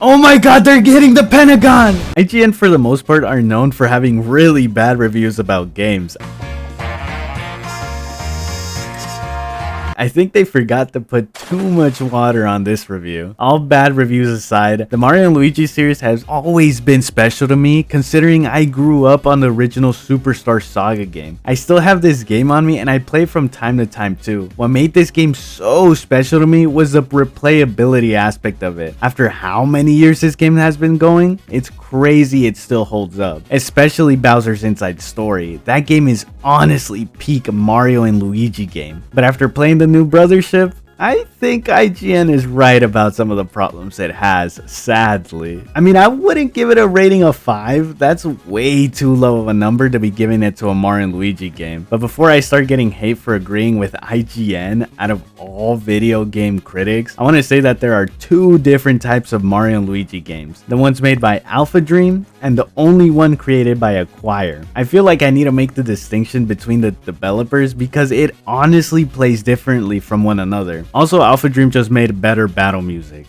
Oh my god, they're getting the Pentagon! IGN for the most part are known for having really bad reviews about games. I think they forgot to put too much water on this review. All bad reviews aside, the Mario and Luigi series has always been special to me, considering I grew up on the original Superstar Saga game. I still have this game on me and I play from time to time too. What made this game so special to me was the replayability aspect of it. After how many years this game has been going, it's crazy it still holds up. Especially Bowser's Inside Story. That game is honestly peak Mario and Luigi game. But after playing the new Brothership, I think IGN is right about some of the problems it has, sadly. I mean, I wouldn't give it a rating of 5. That's way too low of a number to be giving it to a Mario and Luigi game. But before I start getting hate for agreeing with IGN out of all video game critics, I want to say that there are two different types of Mario and Luigi games. The ones made by Alpha Dream and the only one created by Acquire. I feel like I need to make the distinction between the developers because it honestly plays differently from one another. Also, Alpha Dream just made better battle music.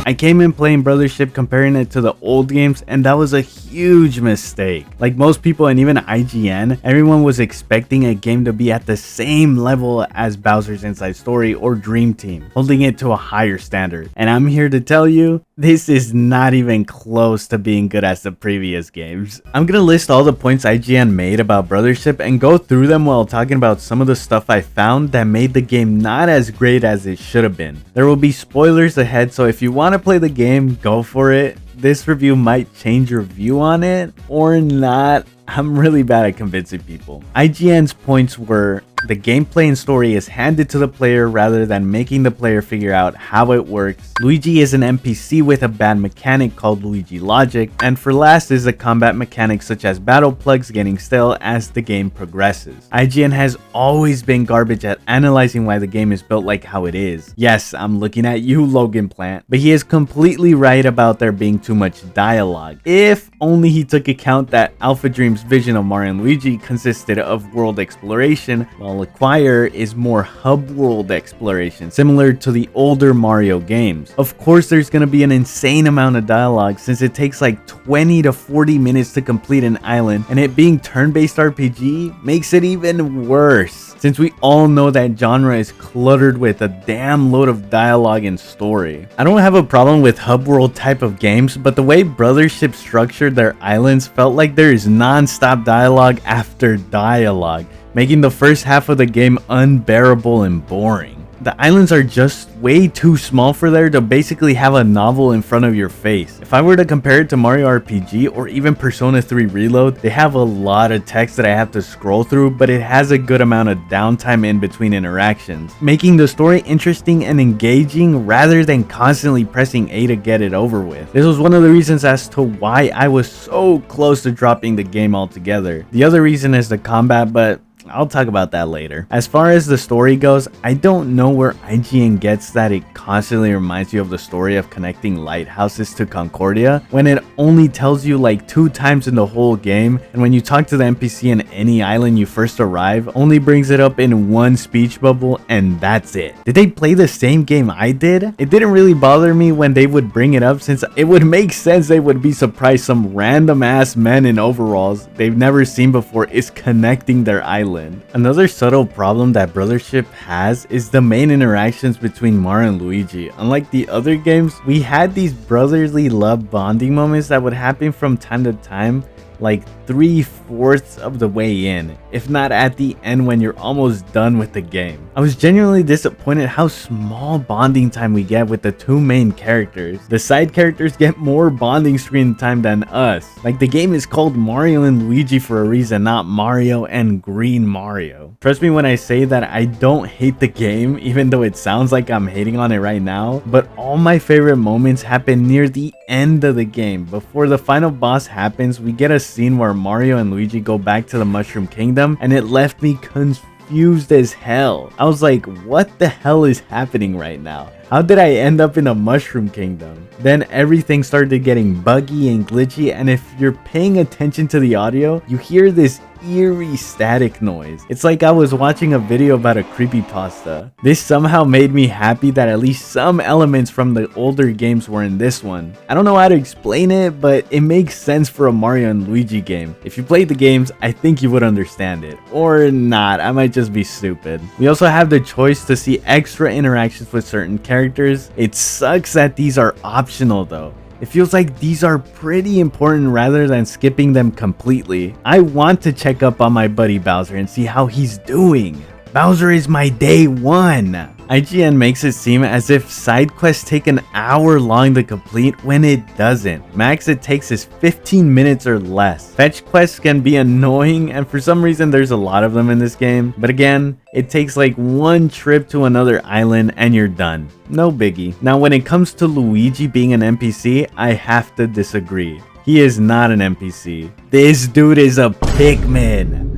I came in playing Brothership comparing it to the old games, and that was a huge mistake. Like most people and even IGN, everyone was expecting a game to be at the same level as Bowser's Inside Story or Dream Team, holding it to a higher standard. And I'm here to tell you, this is not even close to being good as the previous games. I'm gonna list all the points IGN made about Brothership and go through them while talking about some of the stuff I found that made the game not as great as it should have been. There will be spoilers ahead, so if you want to play the game, go for it. This review might change your view on it or not. I'm really bad at convincing people. IGN's points were: the gameplay and story is handed to the player rather than making the player figure out how it works. Luigi is an NPC with a bad mechanic called Luigi Logic. And for last is the combat mechanics such as battle plugs getting stale as the game progresses. IGN has always been garbage at analyzing why the game is built like how it is. Yes, I'm looking at you, Logan Plant, but he is completely right about there being too much dialogue. If only he took account that Alpha Dream's vision of Mario and Luigi consisted of world exploration, while Acquire is more hub world exploration, similar to the older Mario games. Of course, there's gonna be an insane amount of dialogue since it takes like 20 to 40 minutes to complete an island, and it being turn-based RPG makes it even worse, since we all know that genre is cluttered with a damn load of dialogue and story. I don't have a problem with hub world type of games, but the way Brothership structured their islands felt like there is non-stop dialogue after dialogue, making the first half of the game unbearable and boring. The islands are just way too small for there to basically have a novel in front of your face. If I were to compare it to Mario RPG or even Persona 3 Reload, they have a lot of text that I have to scroll through, but it has a good amount of downtime in between interactions, making the story interesting and engaging rather than constantly pressing A to get it over with. This was one of the reasons as to why I was so close to dropping the game altogether. The other reason is the combat, but I'll talk about that later. As far as the story goes, I don't know where IGN gets that it constantly reminds you of the story of connecting lighthouses to Concordia when it only tells you like 2 times in the whole game, and when you talk to the NPC in any island you first arrive, only brings it up in one speech bubble and that's it. Did they play the same game I did? It didn't really bother me when they would bring it up, since it would make sense they would be surprised some random ass men in overalls they've never seen before is connecting their island. Another subtle problem that Brothership has is the main interactions between Mario and Luigi. Unlike the other games, we had these brotherly love bonding moments that would happen from time to time, like 3/4 of the way in, if not at the end when you're almost done with the game. I was genuinely disappointed how small bonding time we get with the two main characters. The side characters get more bonding screen time than us. Like, the game is called Mario and Luigi for a reason, not Mario and Green Mario. Trust me when I say that I don't hate the game, even though it sounds like I'm hating on it right now, but all my favorite moments happen near the end of the game. Before the final boss happens, we get a scene where Mario and Luigi go back to the Mushroom Kingdom, and it left me confused as hell. I was like, what the hell is happening right now? How did I end up in a Mushroom Kingdom? Then everything started getting buggy and glitchy, and if you're paying attention to the audio, you hear this eerie static noise. It's like I was watching a video about a creepypasta. This somehow made me happy that at least some elements from the older games were in this one. I don't know how to explain it, but it makes sense for a Mario and Luigi game. If you played the games, I think you would understand it. Or not, I might just be stupid. We also have the choice to see extra interactions with certain characters. It sucks that these are optional though. It feels like these are pretty important rather than skipping them completely. I want to check up on my buddy Bowser and see how he's doing. Bowser is my day one. IGN makes it seem as if side quests take an hour long to complete when it doesn't. Max it takes is 15 minutes or less. Fetch quests can be annoying, and for some reason there's a lot of them in this game, but again, it takes like one trip to another island and you're done. No biggie. Now when it comes to Luigi being an NPC, I have to disagree. He is not an NPC. This dude is a Pikmin.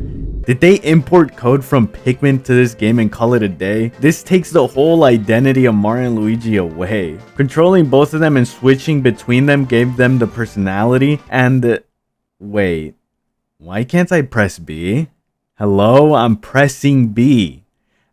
Did they import code from Pikmin to this game and call it a day? This takes the whole identity of Mario and Luigi away. Controlling both of them and switching between them gave them the personality and... Wait, why can't I press B? Hello, I'm pressing B.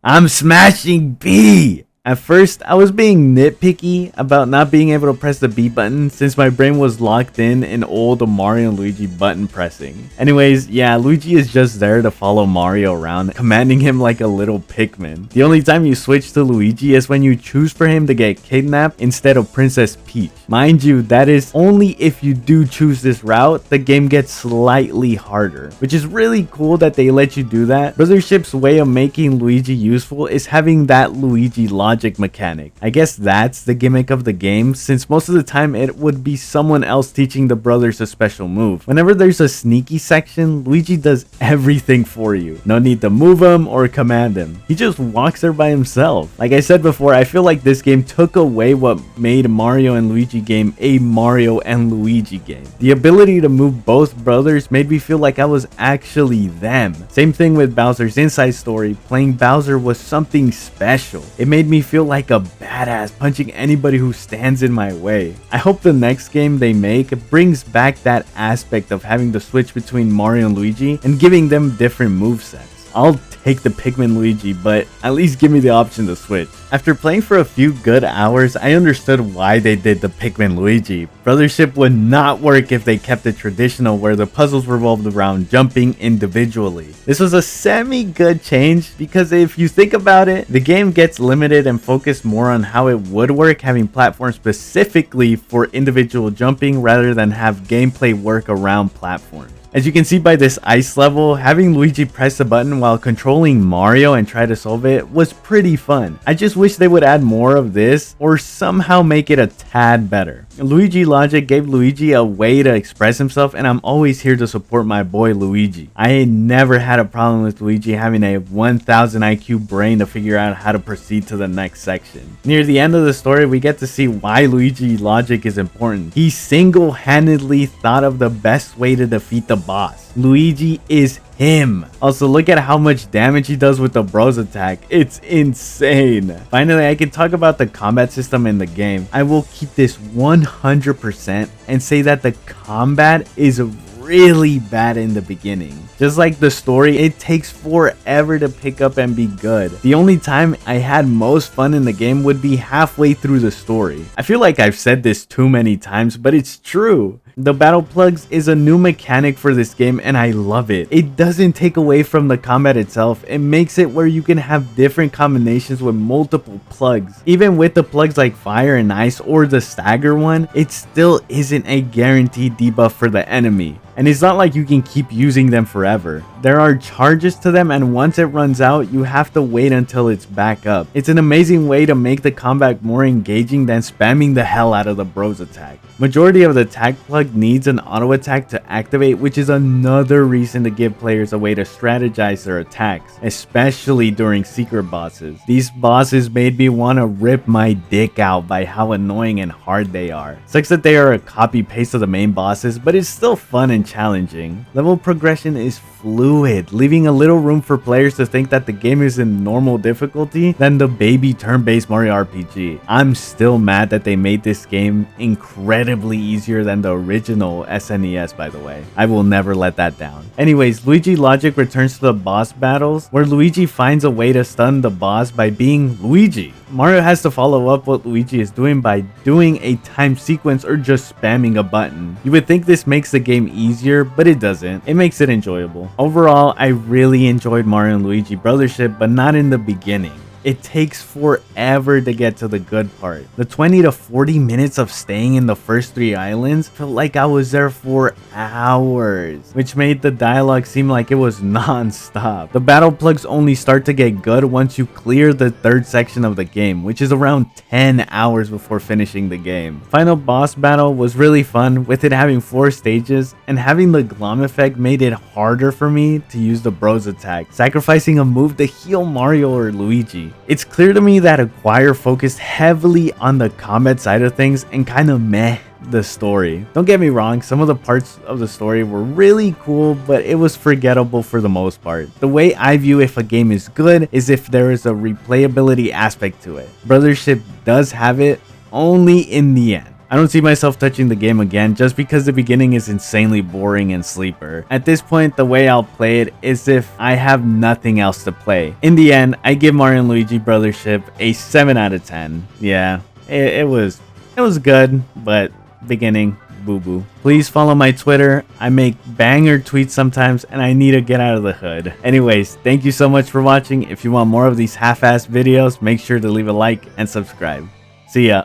I'm smashing B! At first, I was being nitpicky about not being able to press the B button since my brain was locked in old Mario and Luigi button pressing. Anyways, yeah, Luigi is just there to follow Mario around, commanding him like a little Pikmin. The only time you switch to Luigi is when you choose for him to get kidnapped instead of Princess Peach. Mind you, that is only if you do choose this route. The game gets slightly harder, which is really cool that they let you do that. Brothership's way of making Luigi useful is having that Luigi logic mechanic. I guess that's the gimmick of the game, since most of the time it would be someone else teaching the brothers a special move. Whenever there's a sneaky section, Luigi does everything for you. No need to move him or command him. He just walks there by himself. Like I said before, I feel like this game took away what made Mario and Luigi game a Mario and Luigi game. The ability to move both brothers made me feel like I was actually them. Same thing with Bowser's Inside Story. Playing Bowser was something special. It made me feel like a badass punching anybody who stands in my way. I hope the next game they make brings back that aspect of having to switch between Mario and Luigi and giving them different movesets. I'll take the Pikmin Luigi, but at least give me the option to switch. After playing for a few good hours, I understood why they did the Pikmin Luigi. Brothership would not work if they kept it traditional where the puzzles revolved around jumping individually. This was a semi-good change because if you think about it, the game gets limited and focused more on how it would work having platforms specifically for individual jumping rather than have gameplay work around platforms. As you can see by this ice level, having Luigi press a button while controlling Mario and try to solve it was pretty fun. I just wish they would add more of this or somehow make it a tad better. Luigi logic gave Luigi a way to express himself, and I'm always here to support my boy Luigi. I never had a problem with Luigi having a 1000 IQ brain to figure out how to proceed to the next section. Near the end of the story, we get to see why Luigi logic is important. He single-handedly thought of the best way to defeat the boss. Luigi is him. Also, look at how much damage he does with the bros attack. It's insane. Finally, I can talk about the combat system in the game. I will keep this 100% and say that the combat is really bad in the beginning. Just like the story, it takes forever to pick up and be good. The only time I had most fun in the game would be halfway through the story. I feel like I've said this too many times, but it's true. The battle plugs is a new mechanic for this game and I love it. It doesn't take away from the combat itself. It makes it where you can have different combinations with multiple plugs. Even with the plugs like fire and ice or the stagger one, it still isn't a guaranteed debuff for the enemy. And it's not like you can keep using them forever. There are charges to them, and once it runs out, you have to wait until it's back up. It's an amazing way to make the combat more engaging than spamming the hell out of the bros attack. Majority of the attack plug needs an auto attack to activate, which is another reason to give players a way to strategize their attacks, especially during secret bosses. These bosses made me want to rip my dick out by how annoying and hard they are. Sucks that they are a copy paste of the main bosses, but it's still fun and challenging. Level progression is fluid fluid, leaving a little room for players to think that the game is in normal difficulty than the baby turn-based Mario RPG. I'm still mad that they made this game incredibly easier than the original SNES, by the way. I will never let that down. Anyways, Luigi logic returns to the boss battles, where Luigi finds a way to stun the boss by being Luigi. Mario has to follow up what Luigi is doing by doing a time sequence or just spamming a button. You would think this makes the game easier, but it doesn't. It makes it enjoyable. Overall, I really enjoyed Mario and Luigi Brothership, but not in the beginning. It takes forever to get to the good part. The 20 to 40 minutes of staying in the first 3 islands felt like I was there for hours, which made the dialogue seem like it was non-stop. The battle plugs only start to get good once you clear the 3rd section of the game, which is around 10 hours before finishing the game. Final boss battle was really fun, with it having 4 stages, and having the glom effect made it harder for me to use the bros attack, sacrificing a move to heal Mario or Luigi. It's clear to me that Acquire focused heavily on the combat side of things and kind of meh the story. Don't get me wrong, some of the parts of the story were really cool, but it was forgettable for the most part. The way I view if a game is good is if there is a replayability aspect to it. Brothership does have it, only in the end. I don't see myself touching the game again just because the beginning is insanely boring and sleeper. At this point, the way I'll play it is if I have nothing else to play. In the end, I give Mario and Luigi Brothership a 7 out of 10. Yeah, it was good, but beginning, boo-boo. Please follow my Twitter. I make banger tweets sometimes and I need to get out of the hood. Anyways, thank you so much for watching. If you want more of these half-assed videos, make sure to leave a like and subscribe. See ya.